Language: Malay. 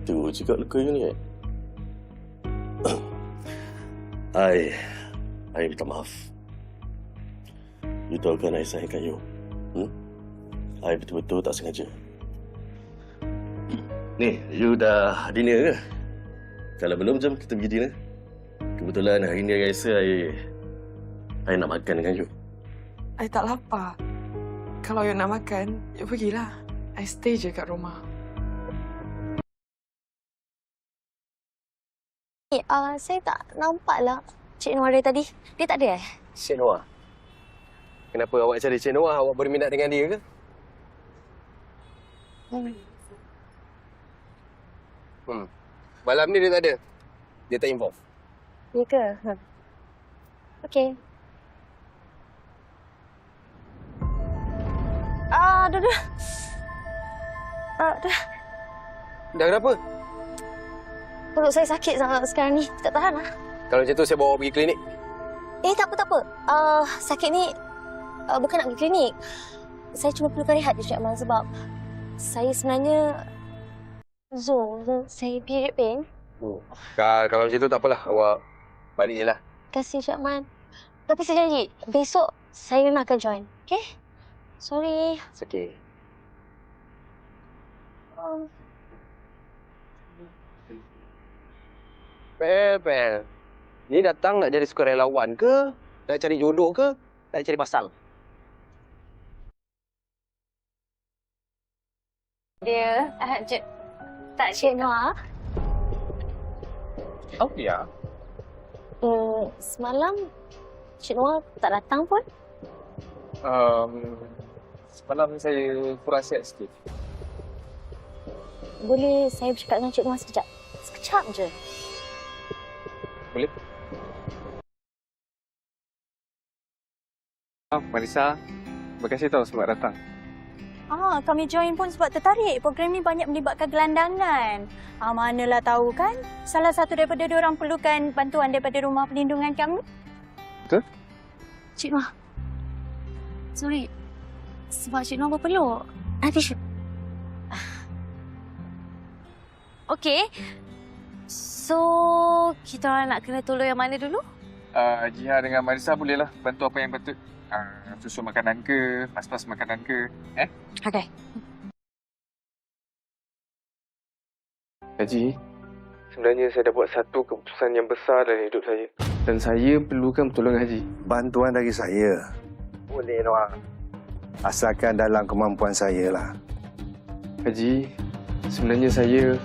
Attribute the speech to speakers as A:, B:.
A: Itu juga luka you ni. I minta maaf. You tahu kan I sayangkan you. I betul-betul tak sengaja. Ni, you dah dinner ke? Kalau belum, jom kita pergi dinner. Kebetulan hari ni I rasa I nak makan dengan you.
B: I tak lapar. Kalau you nak makan, you pergilah. I stay je kat rumah.
C: Saya tak nampaklah Cik Noah dari tadi. Dia tak ada
D: Cik Noah? Kenapa awak cari Cik Noah? Awak berminat dengan dia ke? Malam ni dia tak ada. Dia tak involve.
C: Ya ke? Okey. Dah.
D: Dah kenapa?
C: Perut saya sakit sangat sekarang ni. Tak tahan lah.
D: Kalau macam tu, saya bawa pergi klinik.
C: Tak apa. Sakit ni bukan nak pergi klinik. Saya cuma perlukan rehat je, Cik Aman, sebab saya sebenarnya saya period pain.
D: Kalau macam tu tak apalah. Awak balik je lah.
C: Terima kasih, Cik Aman. Tapi saya janji, besok saya memang akan join. Okey? Sorry.
D: It's okay. Pel. Ni datang nak jadi sukarelawan ke? Nak cari jodoh ke? Nak cari pasal?
C: Dia, tak Cik Noah.
D: Oh, ya.
C: Semalam Cik Noah tak datang pun.
D: Semalam saya kurang sihat sikit.
C: Boleh saya bercakap dengan Cik Noah sekejap? Sekejap je.
D: Boleh? Marisa, terima kasih tau sebab datang.
E: Kami join pun sebab tertarik. Program ni banyak melibatkan gelandangan. Manalah tahu kan, salah satu daripada diorang perlukan bantuan daripada rumah perlindungan kami.
D: Betul?
C: Cik Noah. Sorry. Sebab Cik Noah berpeluk. Nanti Okey. So, kita orang nak kena tolong yang mana dulu?
F: Jiha dengan Marisa bolehlah bantu apa yang patut. Susu makanan ke, pas-pas makanan ke.
C: Okey.
D: Haji, sebenarnya saya dah buat satu keputusan yang besar dalam hidup saya. Dan saya perlukan pertolongan Haji.
G: Bantuan dari saya.
D: Boleh, Noah.
G: Asalkan dalam kemampuan saya lah.
D: Haji, sebenarnya saya